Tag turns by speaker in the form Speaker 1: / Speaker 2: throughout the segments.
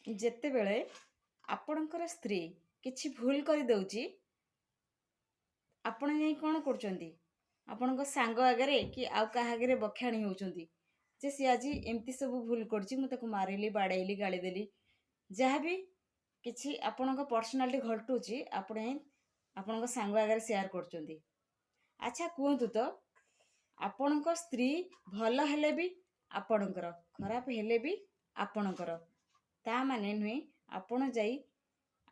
Speaker 1: ଯେତେବେଳେ ଆପଣଙ୍କର ସ୍ତ୍ରୀ କିଛି ଭୁଲ କରିଦେଉଛି, ଆପଣ ଯାଇ କ'ଣ କରୁଛନ୍ତି? ଆପଣଙ୍କ ସାଙ୍ଗ ଆଗରେ କି ଆଉ କାହା ଆଗରେ ବଖାଣି ହେଉଛନ୍ତି ଯେ ସିଏ ଆଜି ଏମିତି ସବୁ ଭୁଲ କରୁଛି, ମୁଁ ତାକୁ ମାରିଲି, ବାଡ଼େଇଲି, ଗାଳି ଦେଲି। ଯାହା ବି କିଛି ଆପଣଙ୍କ ପର୍ସନାଲିଟି ଘଟୁଛି, ଆପଣ ଆପଣଙ୍କ ସାଙ୍ଗ ଆଗରେ ସେୟାର କରୁଛନ୍ତି। ଆଚ୍ଛା କୁହନ୍ତୁ ତ, ଆପଣଙ୍କ ସ୍ତ୍ରୀ ଭଲ ହେଲେ ବି ଆପଣଙ୍କର, ଖରାପ ହେଲେ ବି ଆପଣଙ୍କର। ତା ମାନେ ନୁହେଁ ଆପଣ ଯାଇ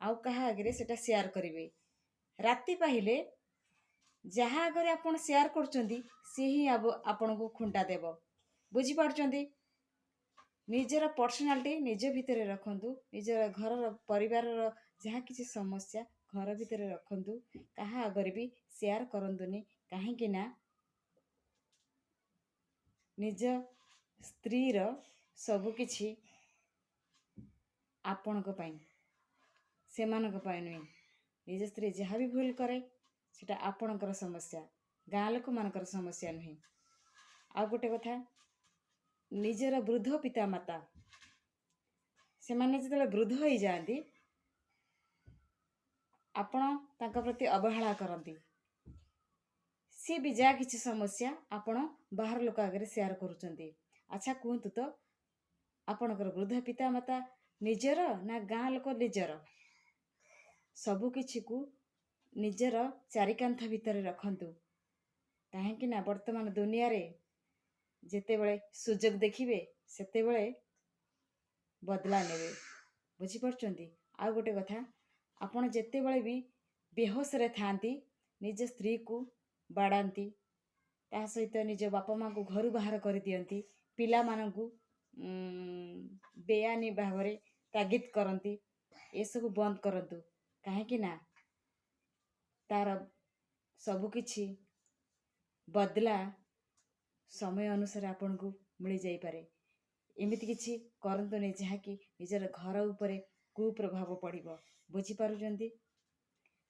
Speaker 1: ଆଉ କାହା ଆଗରେ ସେଟା ସେୟାର କରିବେ। ରାତି ପାହିଲେ ଯାହା ଆଗରେ ଆପଣ ସେୟାର କରୁଛନ୍ତି ସିଏ ହିଁ ଆପଣଙ୍କୁ ଖୁଣ୍ଟା ଦେବ। ବୁଝିପାରୁଛନ୍ତି? ନିଜର ପର୍ସନାଲିଟି ନିଜ ଭିତରେ ରଖନ୍ତୁ। ନିଜର ଘରର ପରିବାରର ଯାହା କିଛି ସମସ୍ୟା ଘର ଭିତରେ ରଖନ୍ତୁ। କାହା ଆଗରେ ବି ସେୟାର କରନ୍ତୁନି। କାହିଁକି ନା ନିଜ ସ୍ତ୍ରୀର ସବୁକିଛି ଆପଣଙ୍କ ପାଇଁ, ସେମାନଙ୍କ ପାଇଁ ନୁହେଁ। ନିଜ ସ୍ତ୍ରୀ ଯାହା ବି ଭୁଲ କରେ ସେଟା ଆପଣଙ୍କର ସମସ୍ୟା, ଗାଁ ଲୋକମାନଙ୍କର ସମସ୍ୟା ନୁହେଁ। ଆଉ ଗୋଟେ କଥା, ନିଜର ବୃଦ୍ଧ ପିତାମାତା ସେମାନେ ଯେତେବେଳେ ବୃଦ୍ଧ ହେଇଯାଆନ୍ତି, ଆପଣ ତାଙ୍କ ପ୍ରତି ଅବହେଳା କରନ୍ତି। ସିଏ ବି ଯାହା କିଛି ସମସ୍ୟା ଆପଣ ବାହାର ଲୋକ ଆଗରେ ସେୟାର କରୁଛନ୍ତି। ଆଚ୍ଛା କୁହନ୍ତୁ ତ, ଆପଣଙ୍କର ବୃଦ୍ଧ ପିତାମାତା ନିଜର ନା ଗାଁ ଲୋକ ନିଜର? ସବୁକିଛିକୁ ନିଜର ଚାରିକାନ୍ଥ ଭିତରେ ରଖନ୍ତୁ। କାହିଁକି ନା ବର୍ତ୍ତମାନ ଦୁନିଆରେ ଯେତେବେଳେ ସୁଯୋଗ ଦେଖିବେ ସେତେବେଳେ ବଦଲା ନେବେ। ବୁଝିପାରୁଛନ୍ତି? ଆଉ ଗୋଟେ କଥା, ଆପଣ ଯେତେବେଳେ ବି ବେହୋସରେ ଥାଆନ୍ତି ନିଜ ସ୍ତ୍ରୀକୁ ବାଡ଼ାନ୍ତି, ତା ସହିତ ନିଜ ବାପା ମାଆଙ୍କୁ ଘରୁ ବାହାର କରିଦିଅନ୍ତି, ପିଲାମାନଙ୍କୁ ବେଆଇନ ଭାବରେ ତାଗିଦ କରନ୍ତି, ଏସବୁ ବନ୍ଦ କରନ୍ତୁ। କାହିଁକି ନା ତାର ସବୁକିଛି ବଦଲା ସମୟ ଅନୁସାରେ ଆପଣଙ୍କୁ ମିଳିଯାଇପାରେ। ଏମିତି କିଛି କରନ୍ତୁନି ଯାହାକି ନିଜର ଘର ଉପରେ କୁପ୍ରଭାବ ପଡ଼ିବ। ବୁଝିପାରୁଛନ୍ତି?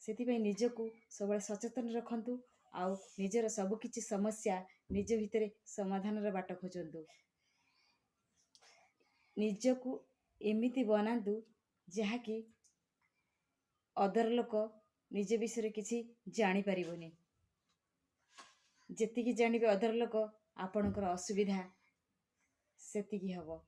Speaker 1: ସେଥିପାଇଁ ନିଜକୁ ସବୁବେଳେ ସଚେତନ ରଖନ୍ତୁ। ଆଉ ନିଜର ସବୁକିଛି ସମସ୍ୟା ନିଜ ଭିତରେ ସମାଧାନର ବାଟ ଖୋଜନ୍ତୁ। ନିଜକୁ ଏମିତି ବନାନ୍ତୁ ଯାହାକି ଅଦର ଲୋକ ନିଜ ବିଷୟରେ କିଛି ଜାଣିପାରିବନି। ଯେତିକି ଜାଣିବେ ଅଦର ଲୋକ ଆପଣଙ୍କର ଅସୁବିଧା ସେତିକି ହବ।